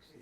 there.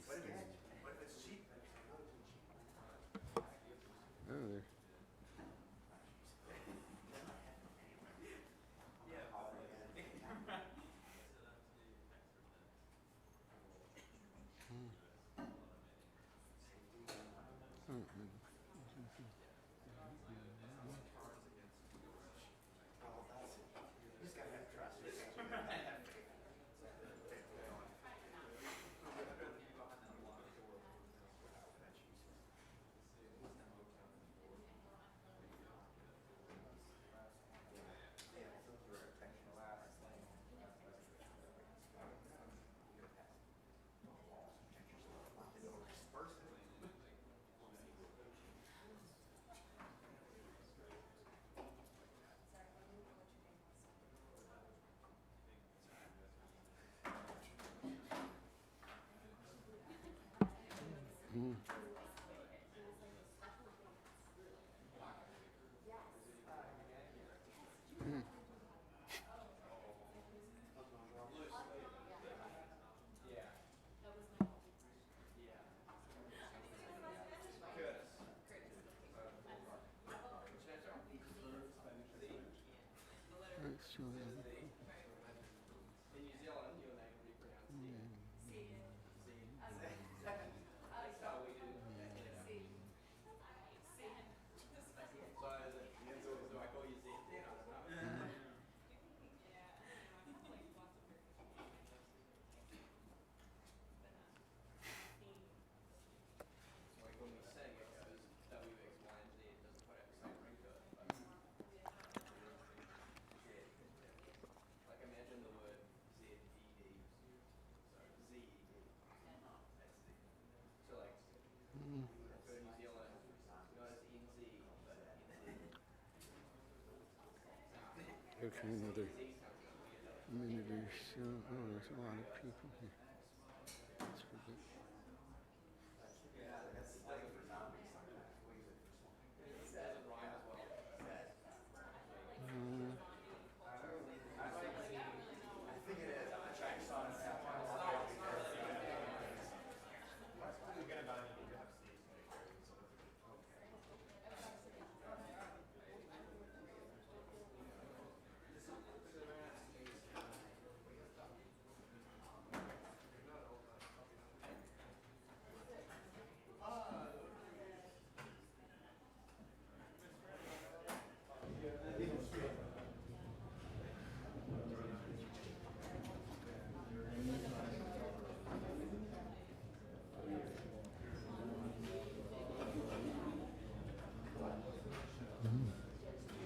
Okay, another minute or so. Oh, there's a lot of people here. That's for good.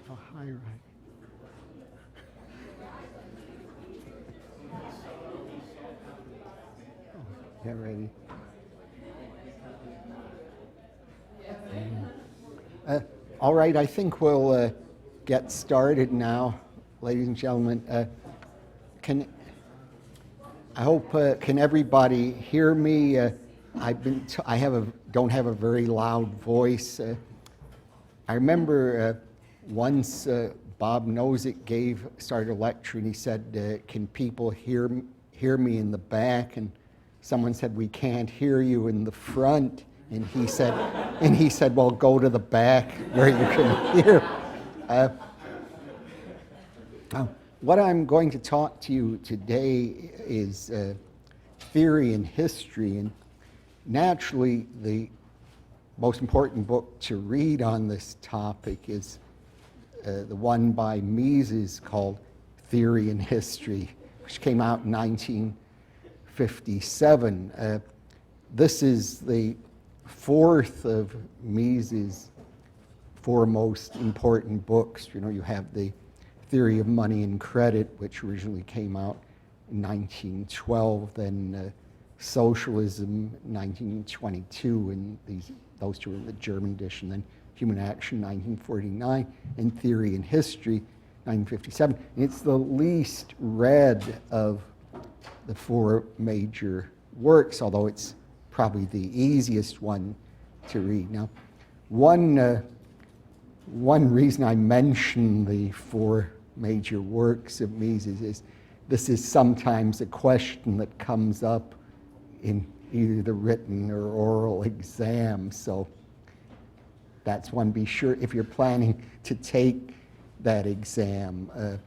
Oh, hi, right. Oh, get ready. All right, I think we'll get started now, ladies and gentlemen. Can everybody hear me? Don't have a very loud voice. I remember once Bob Nozick started a lecture, and he said, "Can people hear me in the back?" And someone said, "We can't hear you in the front." And he said, "Well, go to the back where you can hear." What I'm going to talk to you today is theory and history, and naturally the most important book to read on this topic is the one by Mises called Theory and History, which came out in 1957. This is the fourth of Mises' four most important books. You know, you have the Theory of Money and Credit, which originally came out in 1912, then Socialism, 1922, and those two are in the German edition, then Human Action, 1949, and Theory and History, 1957. And it's the least read of the four major works, although it's probably the easiest one to read. Now, one reason I mention the four major works of Mises is this is sometimes a question that comes up in either the written or oral exam. So that's one, be sure if you're planning to take that exam,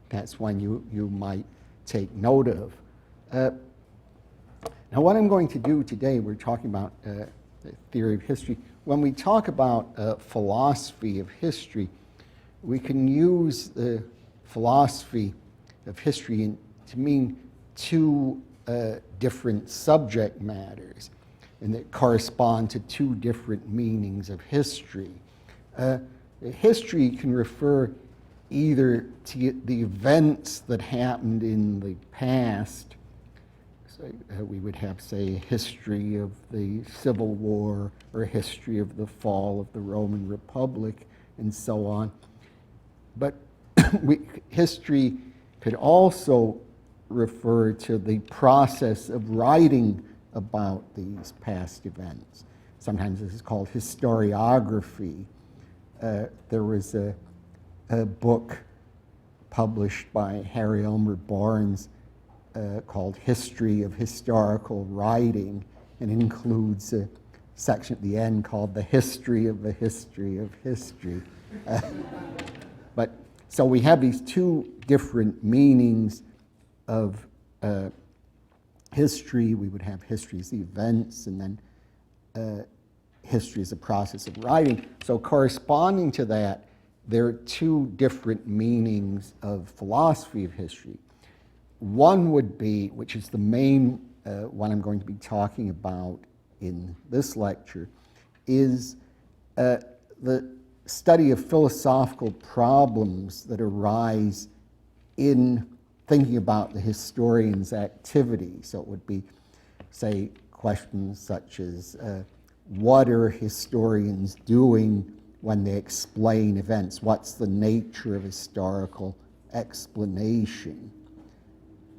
that's one you might take note of. Now what I'm going to do today, we're talking about the theory of history. When we talk about philosophy of history, we can use the philosophy of history to mean two different subject matters, and that correspond to two different meanings of history. History can refer either to the events that happened in the past. So, we would have, say, a history of the Civil War, or a history of the fall of the Roman Republic, and so on. But history could also refer to the process of writing about these past events. Sometimes this is called historiography. There was a book published by Harry Elmer Barnes called History of Historical Writing, and it includes a section at the end called The History of the History of History. So we have these two different meanings of history. We would have history as the events, and then history as a process of writing. So corresponding to that, there are two different meanings of philosophy of history. One would be, which is the main one I'm going to be talking about in this lecture, is the study of philosophical problems that arise in thinking about the historian's activity. So it would be, say, questions such as what are historians doing when they explain events? What's the nature of historical explanation?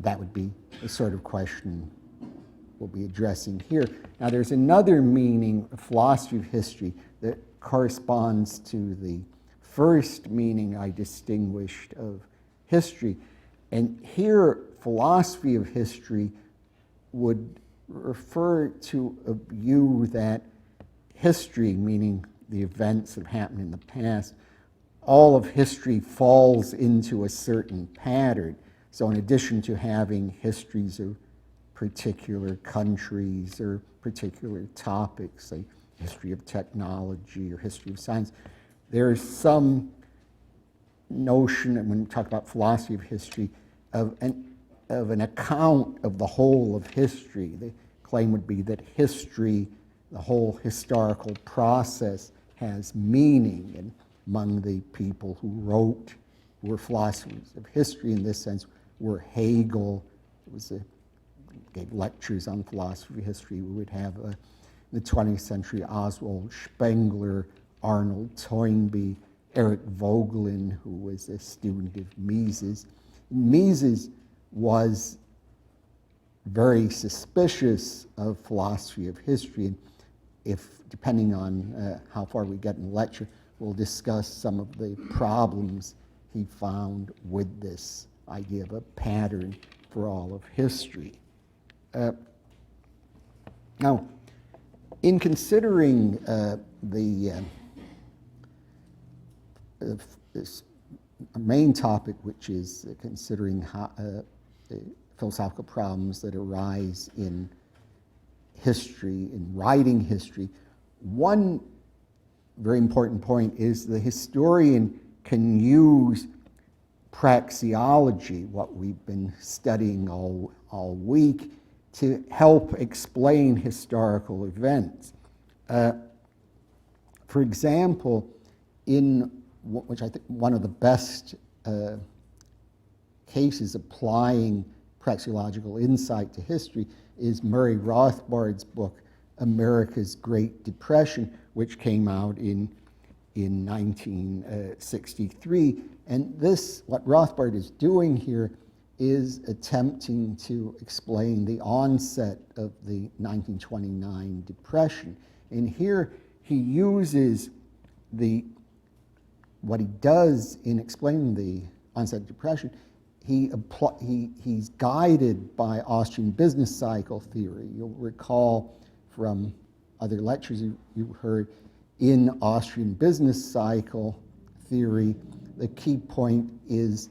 That would be the sort of question we'll be addressing here. Now, there's another meaning of philosophy of history that corresponds to the first meaning I distinguished of history. And here, philosophy of history would refer to a view that history, meaning the events that happened in the past, all of history falls into a certain pattern. So in addition to having histories of particular countries or particular topics, like history of technology or history of science, there is some notion, and when we talk about philosophy of history, of an account of the whole of history. The claim would be that history, the whole historical process, has meaning. And among the people who were philosophers of history in this sense, were Hegel. Gave lectures on philosophy of history. We would have in the 20th century Oswald Spengler, Arnold Toynbee, Eric Voegelin, who was a student of Mises. Mises was very suspicious of philosophy of history, and depending on how far we get in the lecture, we'll discuss some of the problems he found with this idea of a pattern for all of history. Now, in considering this main topic, which is considering the philosophical problems that arise in history, in writing history, one very important point is the historian can use praxeology, what we've been studying all week, to help explain historical events. For example, which I think one of the best cases applying praxeological insight to history is Murray Rothbard's book, America's Great Depression, which came out in 1963. And what Rothbard is doing here is attempting to explain the onset of the 1929 Depression. And here he uses what he does in explaining the onset of depression he's guided by Austrian business cycle theory. You'll recall from other lectures you heard, in Austrian business cycle theory, the key point is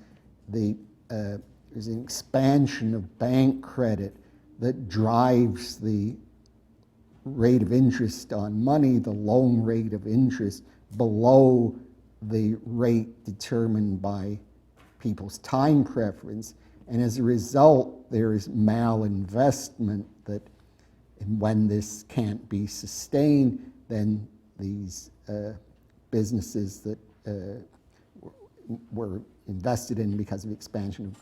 there's an expansion of bank credit that drives the rate of interest on money, the loan rate of interest, below the rate determined by people's time preference. And as a result, there is malinvestment that, and when this can't be sustained, then these businesses that were invested in because of expansion of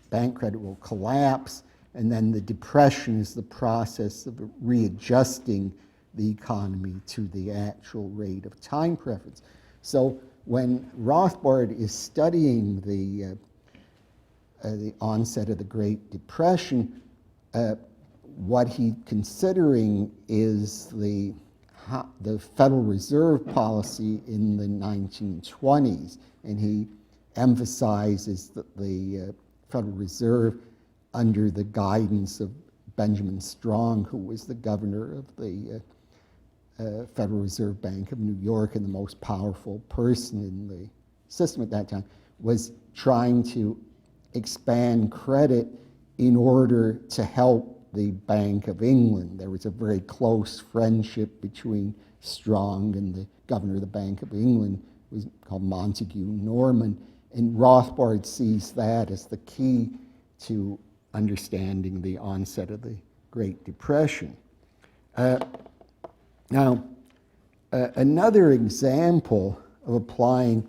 bank credit will collapse. And then the depression is the process of readjusting the economy to the actual rate of time preference. So when Rothbard is studying the onset of the Great Depression, what he's considering is the Federal Reserve policy in the 1920s, and he emphasizes that the Federal Reserve, under the guidance of Benjamin Strong, who was the governor of the Federal Reserve Bank of New York and the most powerful person in the system at that time, was trying to expand credit in order to help the Bank of England. There was a very close friendship between Strong and the governor of the Bank of England, who was called Montague Norman, and Rothbard sees that as the key to understanding the onset of the Great Depression. Now, another example of applying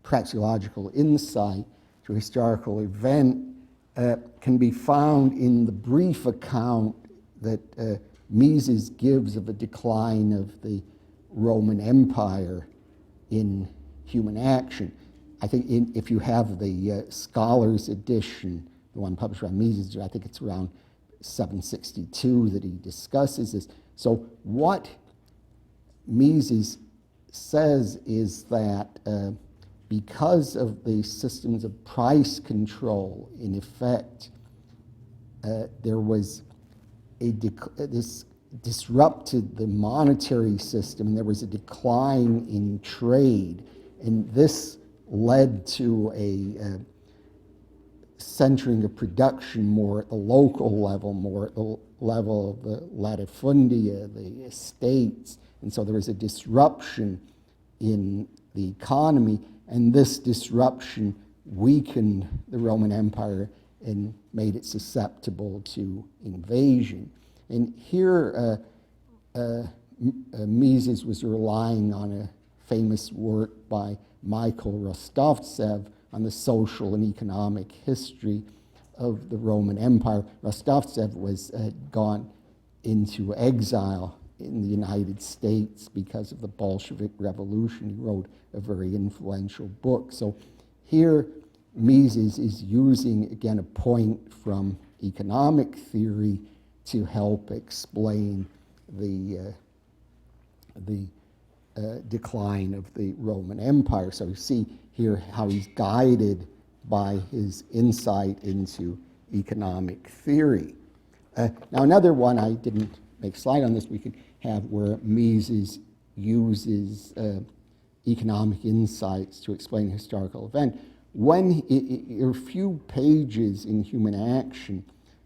praxeological insight to a historical event can be found in the brief account that Mises gives of the decline of the Roman Empire in Human Action. I think if you have the Scholars edition, the one published by Mises, I think it's around 762 that he discusses this. So what Mises says is that because of the systems of price control in effect, there was this disrupted the monetary system, and there was a decline in trade, and this led to a centering of production more at the local level, more at the level of the latifundia, the estates, and so there was a disruption in the economy, and this disruption weakened the Roman Empire and made it susceptible to invasion. And here Mises was relying on a famous work by Michael Rostovtsev on the social and economic history of the Roman Empire. Rostovtsev had gone into exile in the United States because of the Bolshevik Revolution. He wrote a very influential book. So here Mises is using, again, a point from economic theory to help explain the decline of the Roman Empire. So you see here how he's guided by his insight into economic theory. Now another one, I didn't make a slide on this, we could have where Mises uses economic insights to explain a historical event. When there are a few pages in Human Action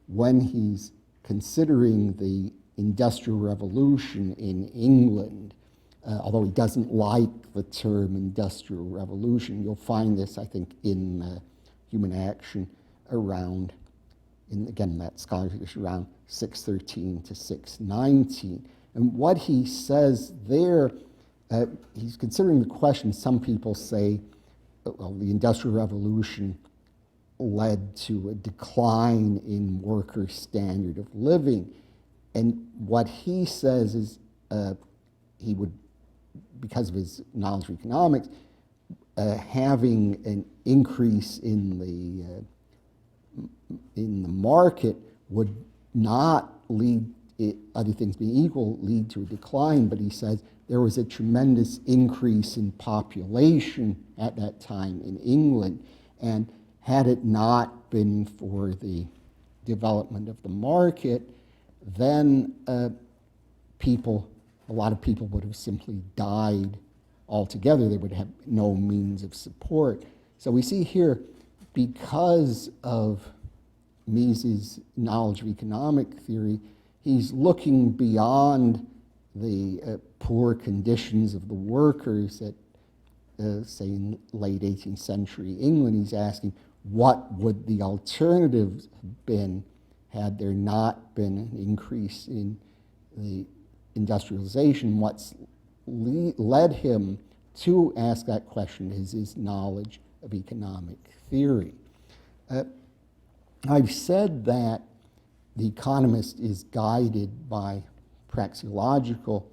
when he's considering the Industrial Revolution in England, although he doesn't like the term Industrial Revolution. You'll find this, I think, in Human Action around, again, that scholarship is around 613 to 619. And what he says there, he's considering the question, some people say, well, the Industrial Revolution led to a decline in worker standard of living. And what he says is he would, because of his knowledge of economics, having an increase in the market would not lead, other things being equal, lead to a decline. But he says there was a tremendous increase in population at that time in England, and had it not been for the development of the market, then a lot of people would have simply died altogether. They would have no means of support. So we see here, because of Mises' knowledge of economic theory, he's looking beyond the poor conditions of the workers at, say, in late 18th century England. He's asking, what would the alternatives have been had there not been an increase in the industrialization? What's led him to ask that question is his knowledge of economic theory. I've said that the economist is guided by praxeological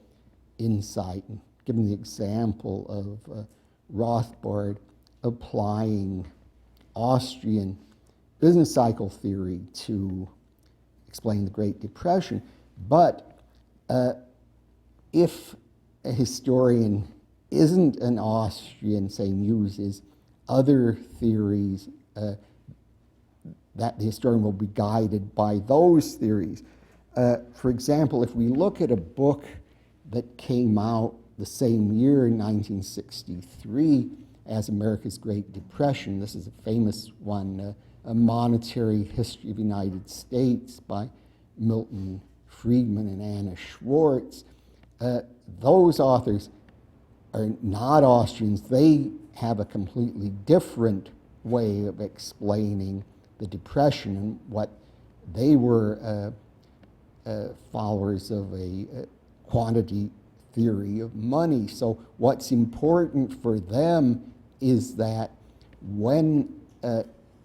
insight, and given the example of Rothbard applying Austrian business cycle theory to explain the Great Depression. But if a historian isn't an Austrian, say, uses other theories, that the historian will be guided by those theories. For example, if we look at a book that came out the same year in 1963 as America's Great Depression, this is a famous one, A Monetary History of the United States by Milton Friedman and Anna Schwartz. Those authors are not Austrians. They have a completely different way of explaining the Depression, and what they were followers of a quantity theory of money. So what's important for them is that when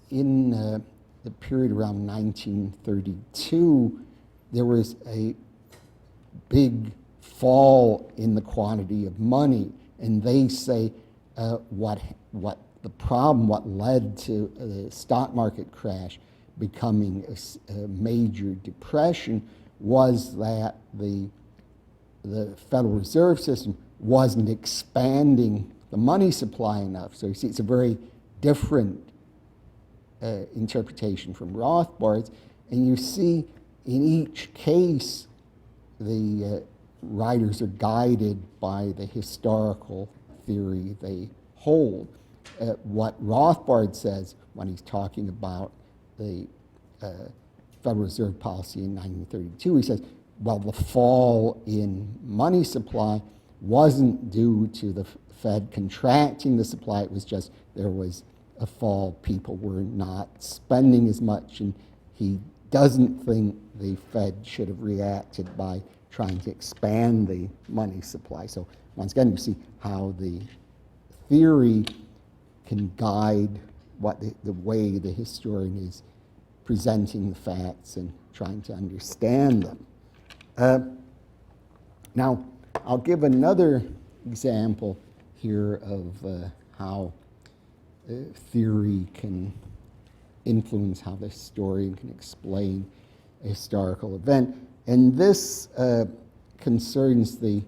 in the period around 1932, there was a big fall in the quantity of money, and they say what led to the stock market crash becoming a major depression was that the Federal Reserve System wasn't expanding the money supply enough. So you see, it's a very different interpretation from Rothbard's, and you see in each case the writers are guided by the historical theory they hold. What Rothbard says when he's talking about the Federal Reserve policy in 1932, he says, well, the fall in money supply wasn't due to the Fed contracting the supply, it was just there was a fall, people were not spending as much, and he doesn't think the Fed should have reacted by trying to expand the money supply. So once again, you see how the theory can guide what the way the historian is presenting the facts and trying to understand them. Now, I'll give another example here of how theory can influence how the historian can explain a historical event. And this concerns the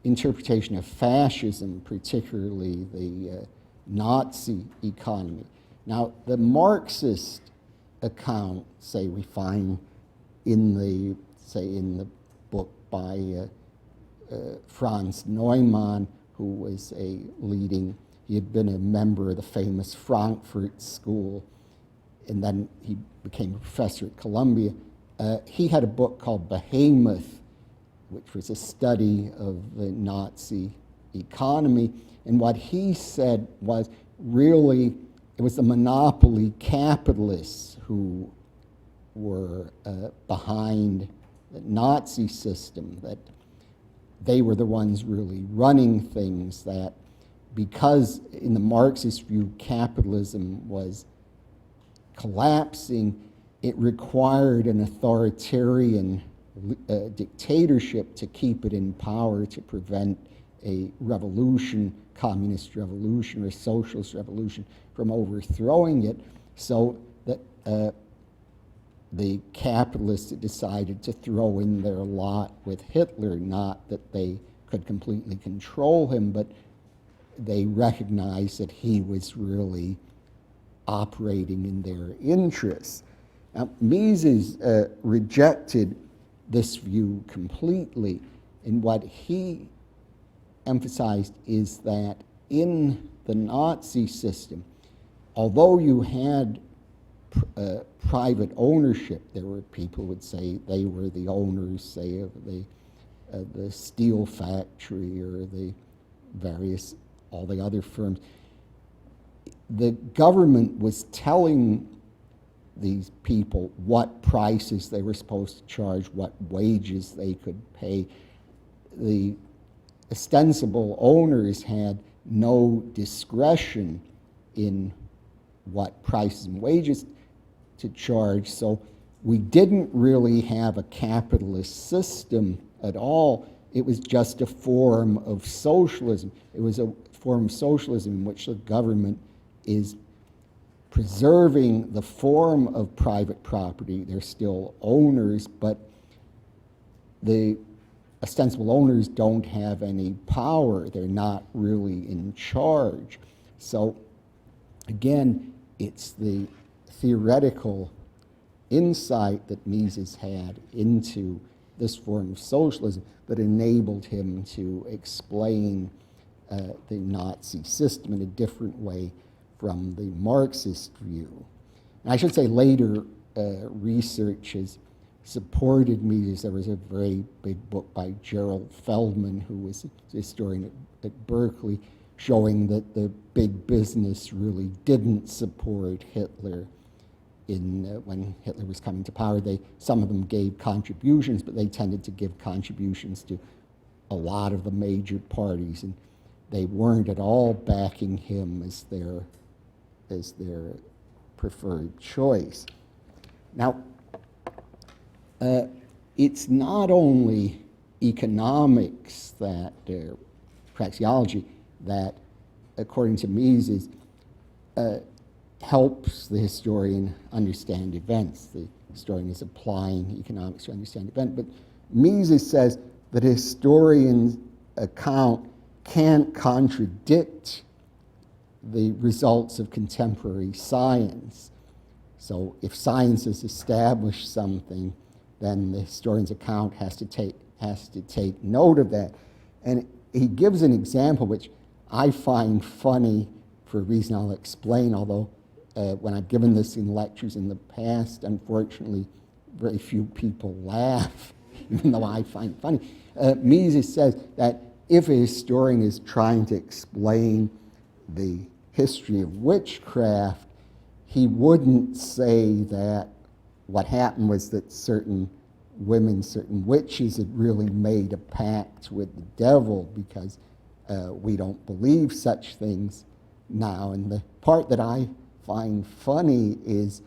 interpretation of fascism, particularly the Nazi economy. Now, the Marxist account, say, we find in the book by Franz Neumann, who was he had been a member of the famous Frankfurt School, and then he became a professor at Columbia. He had a book called Behemoth, which was a study of the Nazi economy. And what he said was really it was the monopoly capitalists who were behind the Nazi system, that they were the ones really running things, that because in the Marxist view capitalism was collapsing, it required an authoritarian dictatorship to keep it in power, to prevent a revolution, communist revolution or socialist revolution, from overthrowing it, so that the capitalists decided to throw in their lot with Hitler, not that they could completely control him, but they recognized that he was really operating in their interests. Now, Mises rejected this view completely, and what he emphasized is that in the Nazi system, although you had private ownership, there were people who would say they were the owners, say, of the steel factory or all the other firms. The government was telling these people what prices they were supposed to charge, what wages they could pay. The ostensible owners had no discretion in what prices and wages to charge, so we didn't really have a capitalist system at all. It was just a form of socialism. It was a form of socialism in which the government is preserving the form of private property. They're still owners, but the ostensible owners don't have any power. They're not really in charge. So again, it's the theoretical insight that Mises had into this form of socialism that enabled him to explain the Nazi system in a different way from the Marxist view. And I should say later research has supported Mises. There was a very big book by Gerald Feldman, who was a historian at Berkeley, showing that the big business really didn't support Hitler when Hitler was coming to power. Some of them gave contributions, but they tended to give contributions to a lot of the major parties, and they weren't at all backing him as their preferred choice. Now, it's not only economics that, praxeology, that, according to Mises, helps the historian understand events. The historian is applying economics to understand events. But Mises says that a historian's account can't contradict the results of contemporary science. So if science has established something, then the historian's account has to take note of that. And he gives an example which I find funny for a reason I'll explain, although when I've given this in lectures in the past, unfortunately, very few people laugh, even though I find it funny. Mises says that if a historian is trying to explain the history of witchcraft, he wouldn't say that what happened was that certain women, certain witches, had really made a pact with the devil, because we don't believe such things now. And the part that I find funny is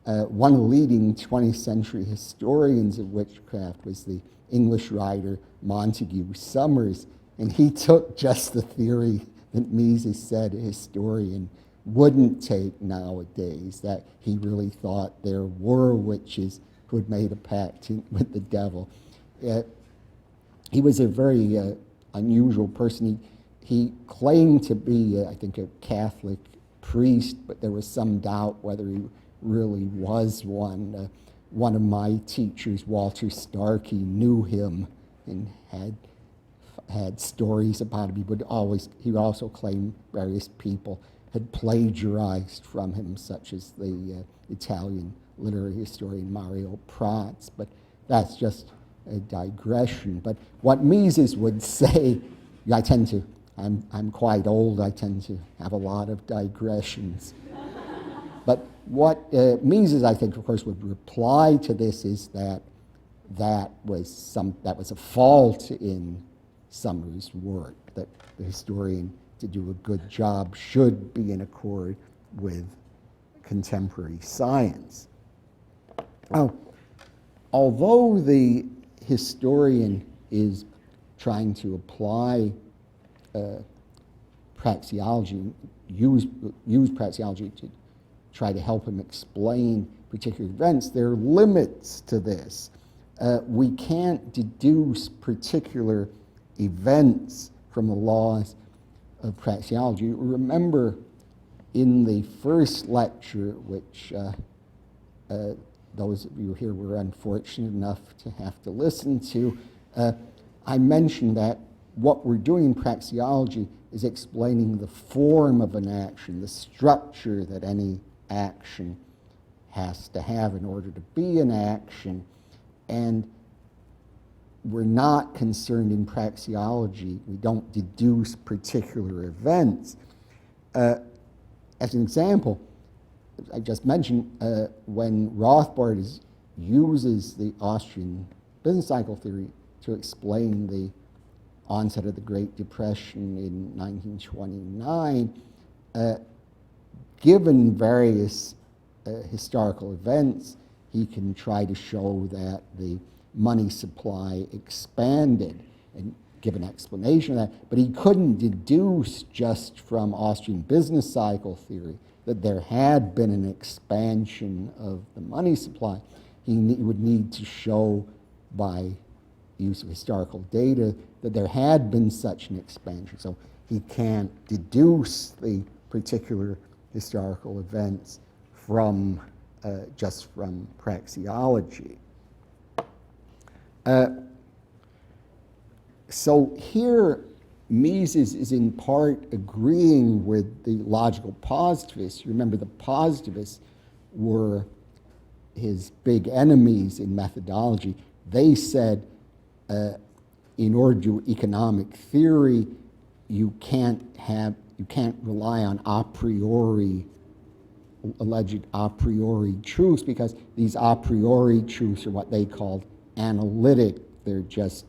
one of the leading 20th century historians of witchcraft was the English writer Montague Summers, and he took just the theory that Mises said a historian wouldn't take nowadays, that he really thought there were witches who had made a pact with the devil. He was a very unusual person. He claimed to be, I think, a Catholic priest, but there was some doubt whether he really was one. One of my teachers, Walter Starkey, knew him and had stories about him. He would also claim various people had plagiarized from him, such as the Italian literary historian Mario Prats, but that's just a digression. But what Mises would say, I'm quite old, I tend to have a lot of digressions. But what Mises, I think, of course, would reply to this is that was a fault in Summers' work, that the historian, to do a good job, should be in accord with contemporary science. Now, although the historian is trying to apply praxeology, use praxeology to try to help him explain particular events, there are limits to this. We can't deduce particular events from the laws of praxeology. Remember in the first lecture, which those of you here were unfortunate enough to have to listen to, I mentioned that what we're doing in praxeology is explaining the form of an action, the structure that any action has to have in order to be an action. And we're not concerned in praxeology. We don't deduce particular events. As an example, I just mentioned when Rothbard uses the Austrian business cycle theory to explain the onset of the Great Depression in 1929, given various historical events, he can try to show that the money supply expanded and give an explanation of that, but he couldn't deduce just from Austrian business cycle theory that there had been an expansion of the money supply. He would need to show by use of historical data that there had been such an expansion. So he can't deduce the particular historical events from just from praxeology. So here, Mises is in part agreeing with the logical positivists. Remember, the positivists were his big enemies in methodology. They said, in order to do economic theory, you can't rely on alleged a priori truths, because these a priori truths are what they called analytic. They're just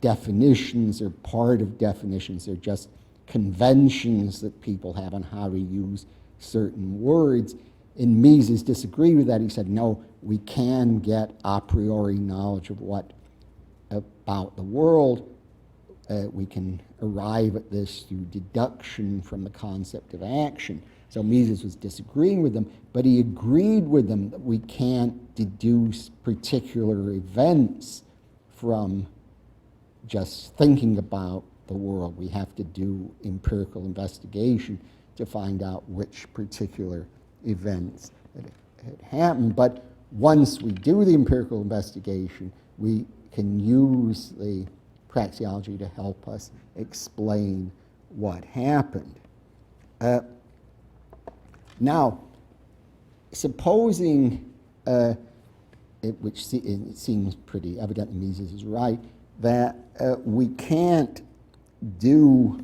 definitions or part of definitions. They're just conventions that people have on how to use certain words. And Mises disagreed with that. He said, no, we can get a priori knowledge of what about the world. We can arrive at this through deduction from the concept of action. So Mises was disagreeing with them, but he agreed with them that we can't deduce particular events from just thinking about the world. We have to do empirical investigation to find out which particular events had happened. But once we do the empirical investigation, we can use the praxeology to help us explain what happened. Now, supposing, it seems pretty evident, and Mises is right, that we can't use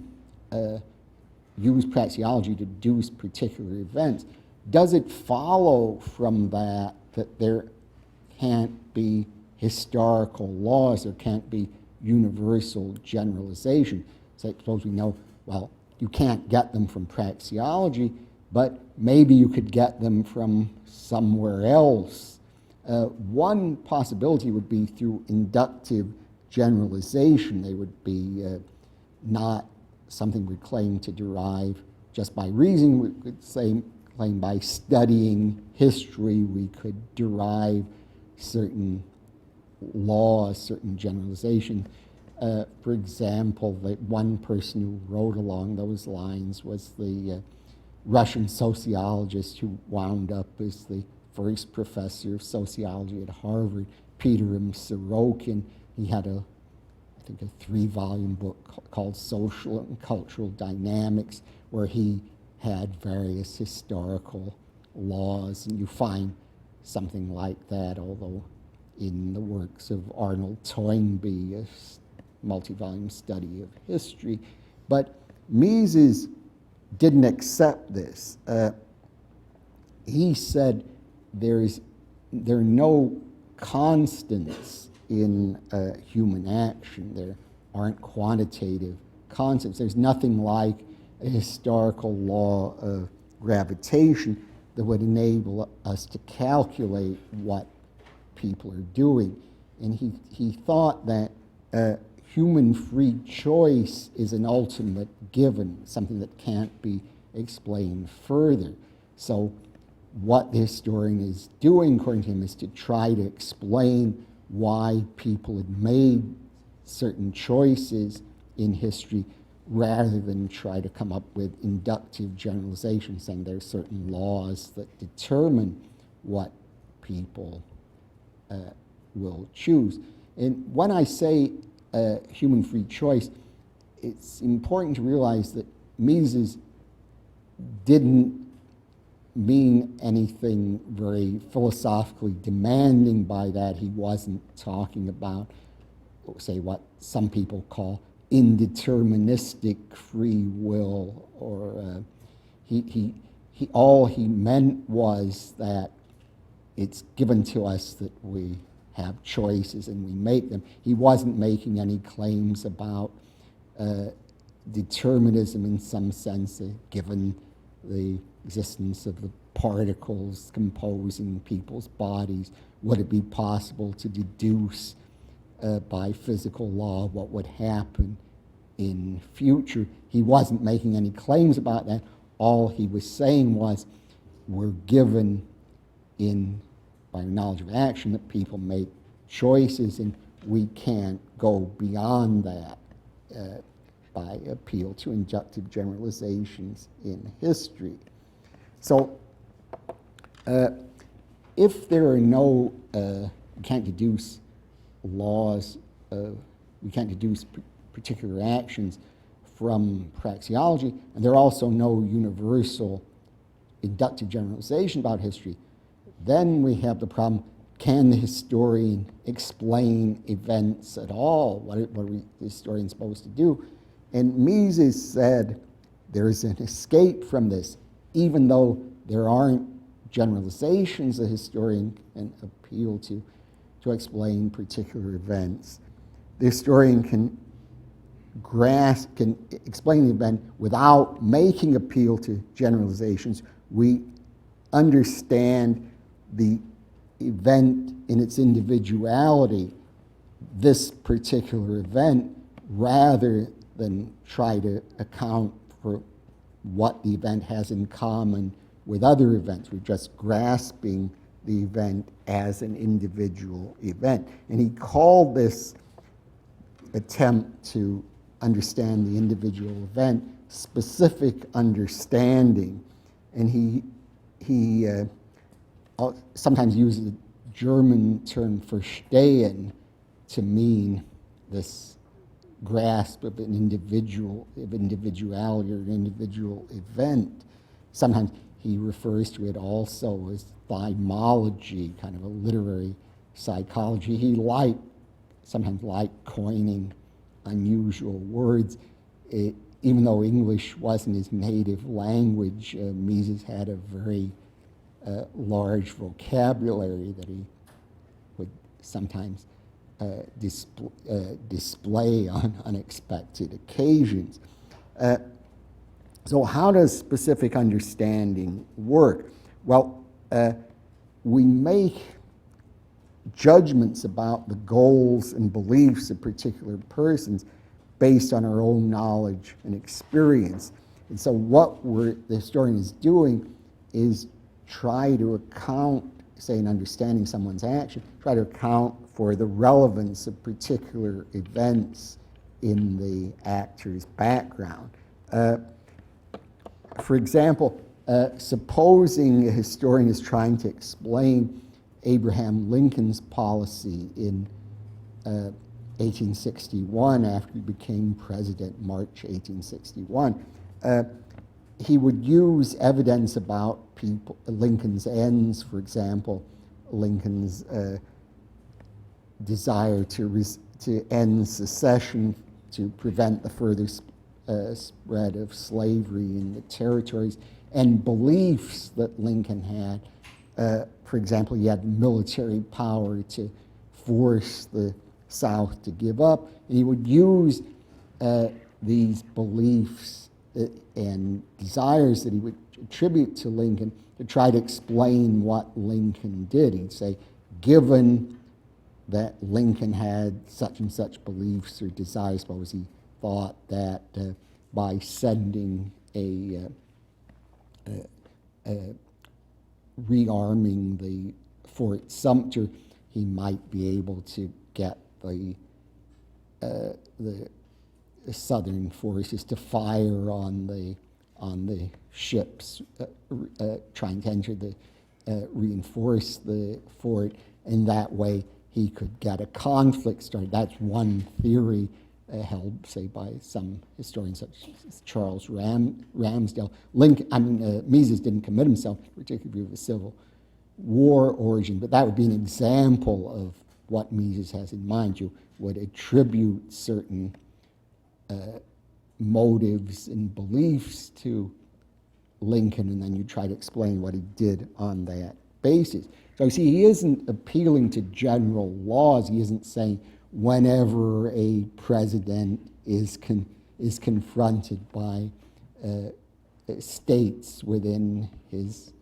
praxeology to deduce particular events, does it follow from that that there can't be historical laws, there can't be universal generalization? So suppose we know, well, you can't get them from praxeology, but maybe you could get them from somewhere else. One possibility would be through inductive generalization. They would be not something we claim to derive just by reasoning. We could claim by studying history we could derive certain laws, certain generalization. For example, the one person who wrote along those lines was the Russian sociologist who wound up as the first professor of sociology at Harvard, Peter M. Sorokin. He had I think a 3-volume book called Social and Cultural Dynamics, where he had various historical laws, and you find something like that, although in the works of Arnold Toynbee, a multi-volume study of history. But Mises didn't accept this. He said there are no constants in human action. There aren't quantitative constants. There's nothing like a historical law of gravitation that would enable us to calculate what people are doing. And he thought that human free choice is an ultimate given, something that can't be explained further. So what the historian is doing, according to him, is to try to explain why people had made certain choices in history rather than try to come up with inductive generalizations, saying there are certain laws that determine what people will choose. And when I say human free choice, it's important to realize that Mises didn't mean anything very philosophically demanding by that. He wasn't talking about, say, what some people call indeterministic free will, or all he meant was that it's given to us that we have choices and we make them. He wasn't making any claims about determinism in some sense, given the existence of the particles composing people's bodies. Would it be possible to deduce by physical law what would happen in future? He wasn't making any claims about that. All he was saying was, we're given by knowledge of action that people make choices, and we can't go beyond that by appeal to inductive generalizations in history. So if there are no, we can't deduce laws, we can't deduce particular actions from praxeology, and there are also no universal inductive generalization about history, then we have the problem, can the historian explain events at all? What are the historians supposed to do? And Mises said there's an escape from this. Even though there aren't generalizations a historian can appeal to explain particular events, the historian can explain the event without making appeal to generalizations. We understand the event in its individuality, this particular event, rather than try to account for what the event has in common with other events. We're just grasping the event as an individual event. And he called this attempt to understand the individual event specific understanding. And he sometimes uses the German term verstehen to mean this grasp of an individuality or an individual event. Sometimes he refers to it also as thymology, kind of a literary psychology. He sometimes liked coining unusual words. Even though English wasn't his native language, Mises had a very large vocabulary that he would sometimes display on unexpected occasions. So how does specific understanding work? Well, we make judgments about the goals and beliefs of particular persons based on our own knowledge and experience. And so what the historian is doing is try to account, say, in understanding someone's action, try to account for the relevance of particular events in the actor's background. For example, supposing a historian is trying to explain Abraham Lincoln's policy in 1861, after he became president, March 1861, he would use evidence about Lincoln's ends, for example, Lincoln's desire to end secession, to prevent the further spread of slavery in the territories, and beliefs that Lincoln had. For example, he had military power to force the South to give up, and he would use these beliefs and desires that he would attribute to Lincoln to try to explain what Lincoln did. He'd say, given that Lincoln had such and such beliefs or desires, suppose he thought that by sending rearming the Fort Sumter, he might be able to get the the Southern forces to fire on the ships trying to enter the reinforce the fort, and that way he could get a conflict started. That's one theory held, say, by some historians such as Charles Ramsdale. Mises didn't commit himself particularly with the Civil War origin, but that would be an example of what Mises has in mind. You would attribute certain motives and beliefs to Lincoln, and then you try to explain what he did on that basis. So you see, he isn't appealing to general laws. He isn't saying whenever a president is confronted by states within his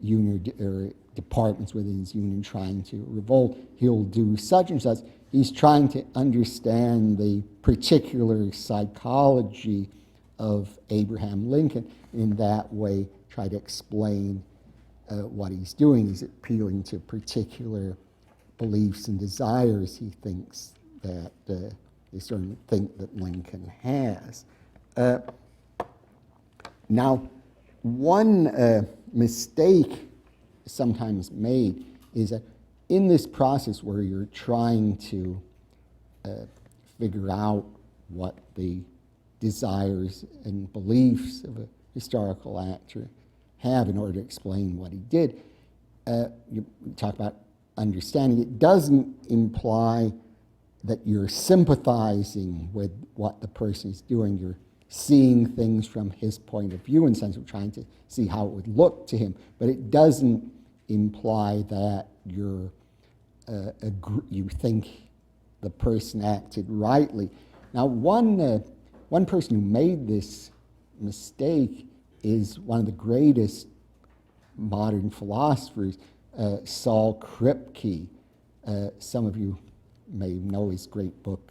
union or departments within his union trying to revolt, he'll do such and such. He's trying to understand the particular psychology of Abraham Lincoln. In that way, try to explain what he's doing. He's appealing to particular beliefs and desires he thinks that they certainly think that Lincoln has. Now, one mistake sometimes made is that in this process where you're trying to figure out what the desires and beliefs of a historical actor have in order to explain what he did, you talk about understanding. It doesn't imply that you're sympathizing with what the person is doing. You're seeing things from his point of view in the sense of trying to see how it would look to him. But it doesn't imply that you think the person acted rightly. Now, one person who made this mistake is one of the greatest modern philosophers, Saul Kripke. Some of you may know his great book,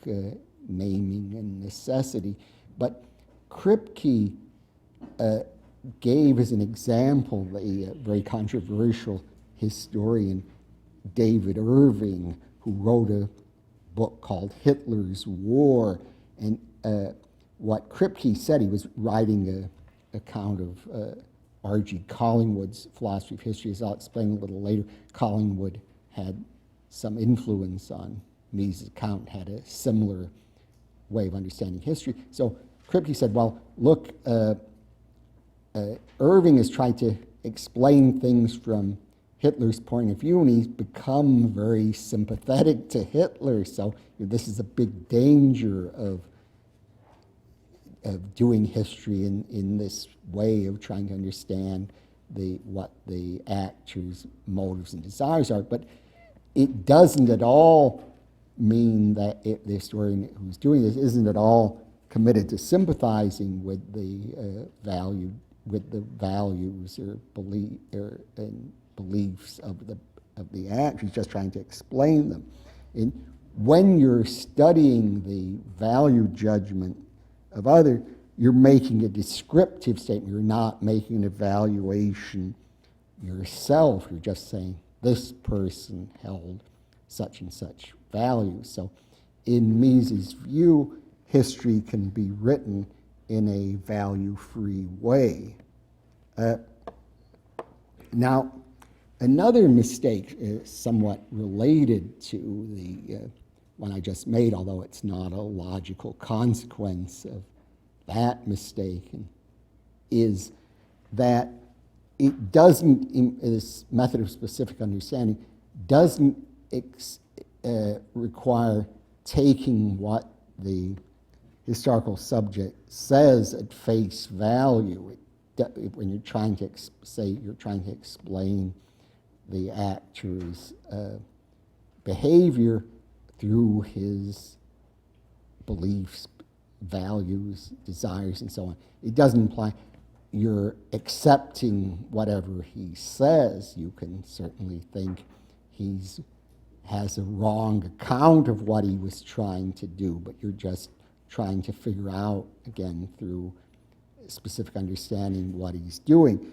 Naming and Necessity. But Kripke gave as an example a very controversial historian, David Irving, who wrote a book called Hitler's War. And what Kripke said, he was writing an account of R.G. Collingwood's philosophy of history. As I'll explain a little later, Collingwood had some influence on Mises' account, had a similar way of understanding history. So Kripke said, well, look, Irving has tried to explain things from Hitler's point of view, and he's become very sympathetic to Hitler. So this is a big danger of doing history in this way of trying to understand what the actor's motives and desires are. But it doesn't at all mean that the historian who's doing this isn't at all committed to sympathizing with the values or beliefs of the actor. He's just trying to explain them. And when you're studying the value judgment of others, you're making a descriptive statement. You're not making an evaluation yourself. You're just saying this person held such and such values. So in Mises' view, history can be written in a value-free way. Now, another mistake somewhat related to the one I just made, although it's not a logical consequence of that mistake, is that it doesn't, this method of specific understanding doesn't require taking what the historical subject says at face value. When you're trying to you're trying to explain the actor's behavior through his beliefs, values, desires, and so on. It doesn't imply you're accepting whatever he says. You can certainly think he has a wrong account of what he was trying to do, but you're just trying to figure out, again, through specific understanding what he's doing.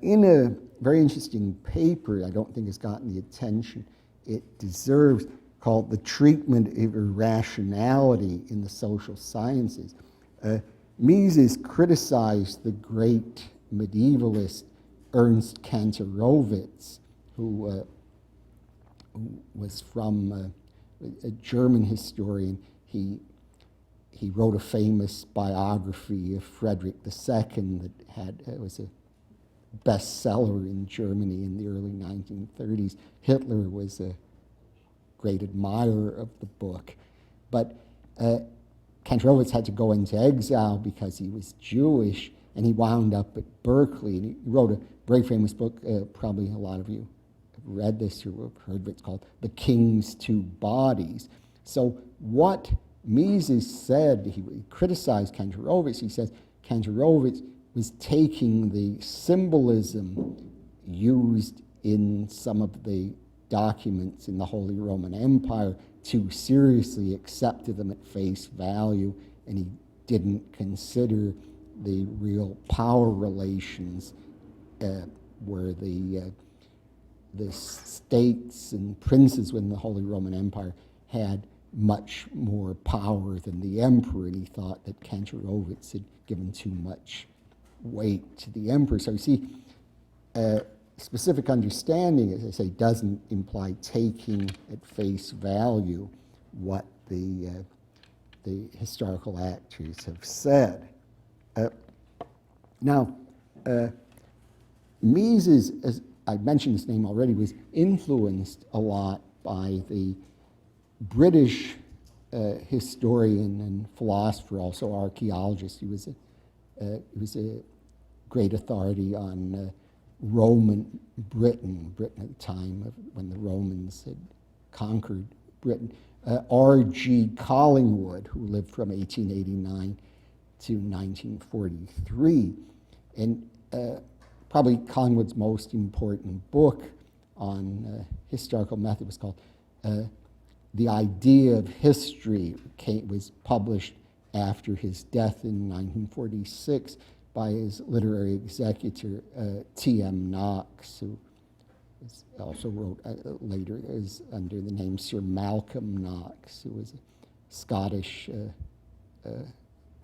In a very interesting paper, I don't think it's gotten the attention it deserves, called The Treatment of Irrationality in the Social Sciences. Mises criticized the great medievalist Ernst Kantorowicz, who was from a German historian. He wrote a famous biography of Frederick II that was a bestseller in Germany in the early 1930s. Hitler was a great admirer of the book. But Kantorowicz had to go into exile because he was Jewish, and he wound up at Berkeley. And he wrote a very famous book, probably a lot of you have read this or have heard of it. It's called The King's Two Bodies. So what Mises said, he criticized Kantorowicz. He says Kantorowicz was taking the symbolism used in some of the documents in the Holy Roman Empire too seriously, accepted them at face value, and he didn't consider the real power relations where the states and princes within the Holy Roman Empire had much more power than the emperor, and he thought that Kantorowicz had given too much weight to the emperor. So you see, specific understanding, as I say, doesn't imply taking at face value what the historical actors have said. Now, Mises, as I mentioned his name already, was influenced a lot by the British historian and philosopher, also archaeologist. He was a great authority on Roman Britain at the time of when the Romans had conquered Britain. R.G. Collingwood, who lived from 1889 to 1943. And probably Collingwood's most important book on historical method was called The Idea of History. It was published after his death in 1946 by his literary executor, T.M. Knox, who also wrote later as under the name Sir Malcolm Knox, who was a Scottish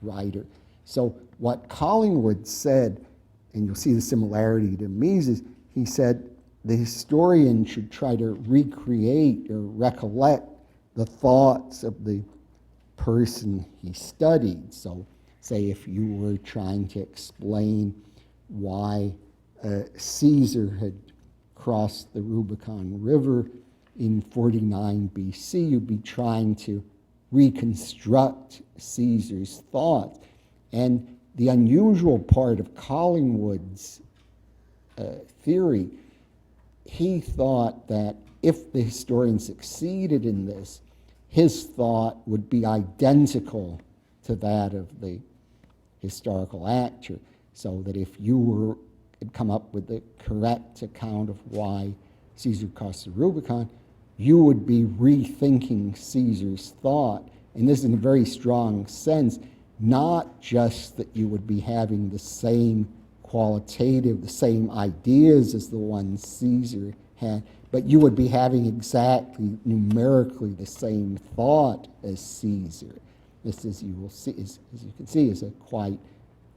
writer. So what Collingwood said, and you'll see the similarity to Mises, he said the historian should try to recreate or recollect the thoughts of the person he studied. So say if you were trying to explain why Caesar had crossed the Rubicon River in 49 BC, you'd be trying to reconstruct Caesar's thoughts. And the unusual part of Collingwood's theory, he thought that if the historian succeeded in this, his thought would be identical to that of the historical actor, so that if you had come up with the correct account of why Caesar crossed the Rubicon, you would be rethinking Caesar's thought. And this is in a very strong sense, not just that you would be having the same qualitative, the same ideas as the ones Caesar had, but you would be having exactly numerically the same thought as Caesar. This, as you will see, as you can see, is a quite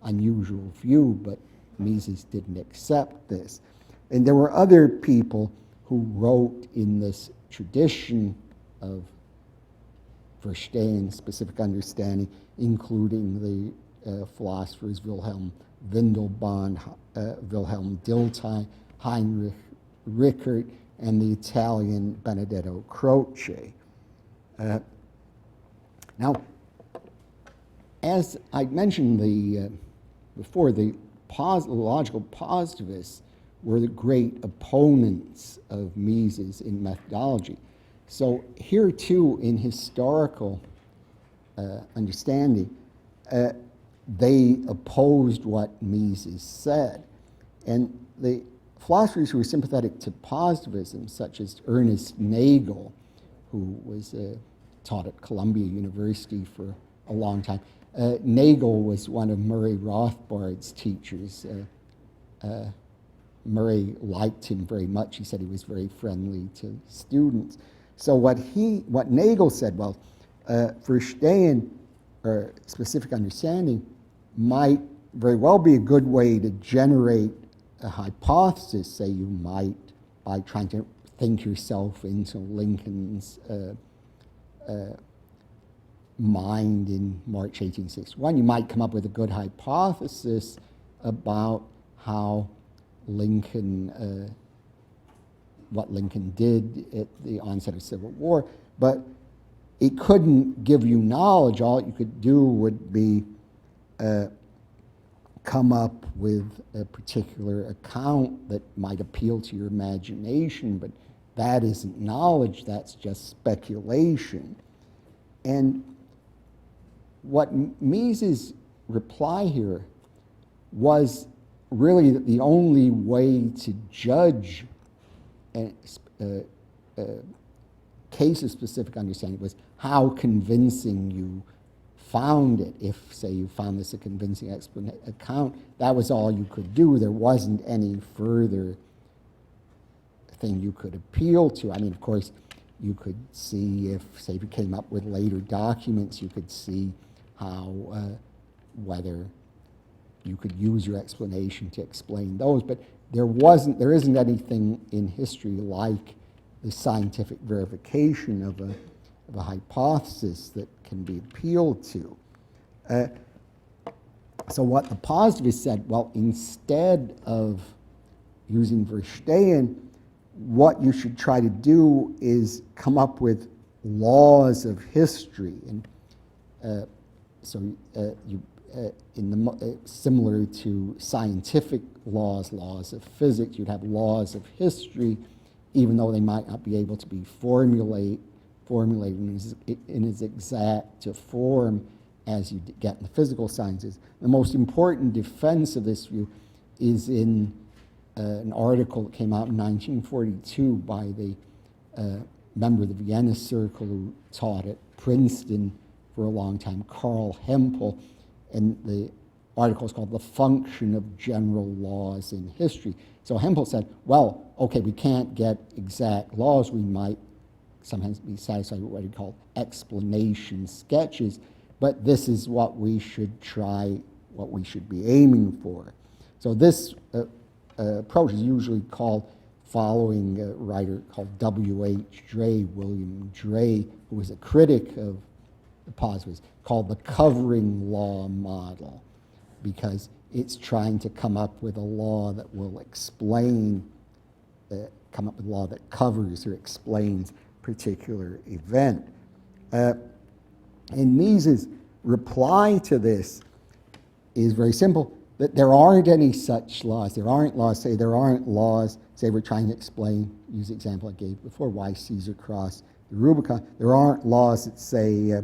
unusual view, but Mises didn't accept this. And there were other people who wrote in this tradition of Verstehen, specific understanding, including the philosophers Wilhelm Windelband, Wilhelm Dilthey, Heinrich Rickert, and the Italian Benedetto Croce. Now, as I mentioned before, the logical positivists were the great opponents of Mises in methodology. So here too, in historical understanding, they opposed what Mises said. And the philosophers who were sympathetic to positivism, such as Ernest Nagel, who was taught at Columbia University for a long time. Nagel was one of Murray Rothbard's teachers. Murray liked him very much. He said he was very friendly to students. So what Nagel said, well, Verstehen, or specific understanding, might very well be a good way to generate a hypothesis. Say you might, by trying to think yourself into Lincoln's mind in March 1861, you might come up with a good hypothesis about how Lincoln, what Lincoln did at the onset of Civil War, but it couldn't give you knowledge. All you could do would be come up with a particular account that might appeal to your imagination, but that isn't knowledge, that's just speculation. And what Mises' reply here was really that the only way to judge a case of specific understanding was how convincing you found it. If, say, you found this a convincing account, that was all you could do. There wasn't any further thing you could appeal to. I mean, of course, you could see if, say, you came up with later documents, you could see how, whether you could use your explanation to explain those, but there isn't anything in history like the scientific verification of a hypothesis that can be appealed to. So what the positivists said, well, instead of using Verstehen, what you should try to do is come up with laws of history. And similar to scientific laws of physics, you'd have laws of history, even though they might not be able to be formulated in as exact a form as you get in the physical sciences. The most important defense of this view is in an article that came out in 1942 by the member of the Vienna Circle who taught at Princeton for a long time, Carl Hempel, and the article is called "The Function of General Laws in History." So Hempel said, well, okay, we can't get exact laws, we might sometimes be satisfied with what he called explanation sketches, but this is what we should try, what we should be aiming for. So this approach is usually called, following a writer called W.H. Dray, William Dray, who was a critic of the positivists, called the covering law model, because it's trying to come up with a law that will explain, come up with a law that covers or explains particular event. And Mises' reply to this is very simple, that there aren't any such laws. There aren't laws, say we're trying to explain, use the example I gave before, why Caesar crossed the Rubicon. There aren't laws that say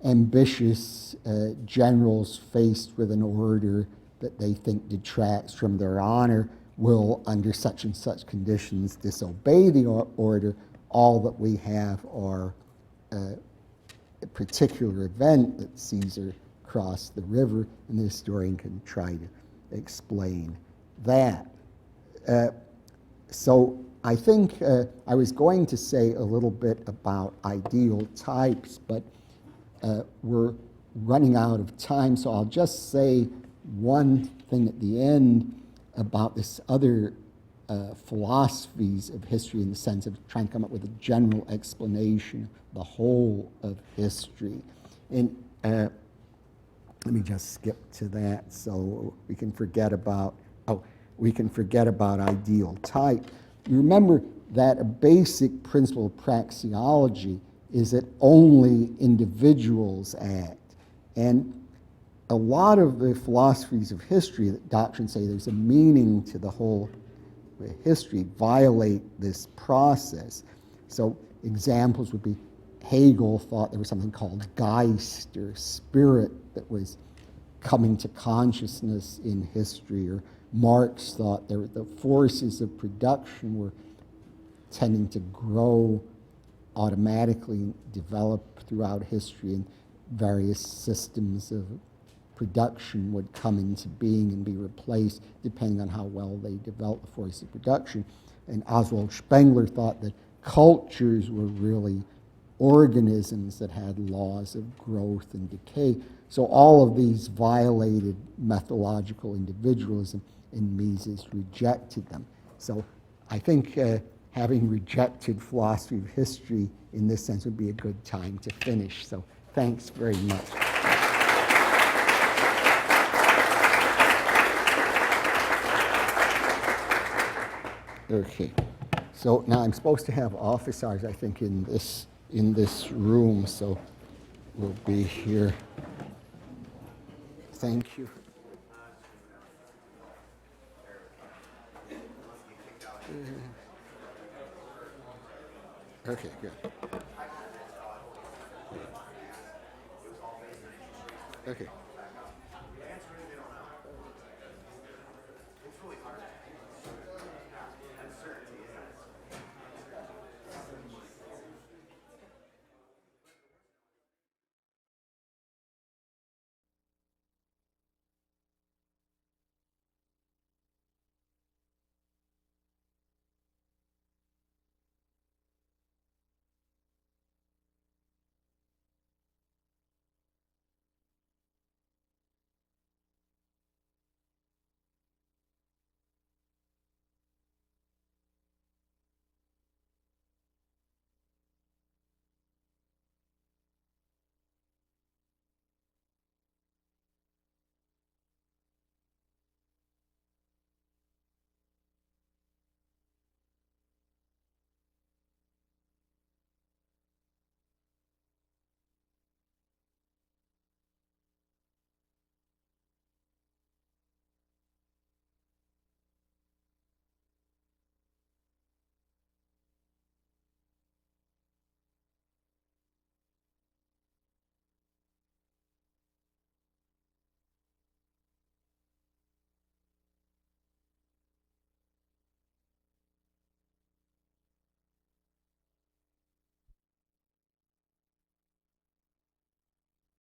ambitious generals faced with an order that they think detracts from their honor will, under such and such conditions, disobey the order. All that we have are a particular event that Caesar crossed the river, and the historian can try to explain that. So I think I was going to say a little bit about ideal types, but we're running out of time, so I'll just say one thing at the end about this other philosophies of history, in the sense of trying to come up with a general explanation of the whole of history. And let me just skip to that so we can forget about, ideal type. You remember that a basic principle of praxeology is that only individuals act. And a lot of the philosophies of history, that doctrines say there's a meaning to the whole history, violate this process. So examples would be, Hegel thought there was something called Geist, or spirit, that was coming to consciousness in history, or Marx thought the forces of production were tending to grow automatically, develop throughout history, and various systems of production would come into being and be replaced depending on how well they developed the forces of production. And Oswald Spengler thought that cultures were really organisms that had laws of growth and decay. So all of these violated methodological individualism, and Mises rejected them. So I think having rejected philosophy of history in this sense would be a good time to finish. So thanks very much. Okay. So now I'm supposed to have office hours, I think, in this room, so we'll be here. Thank you. Okay, good. Okay.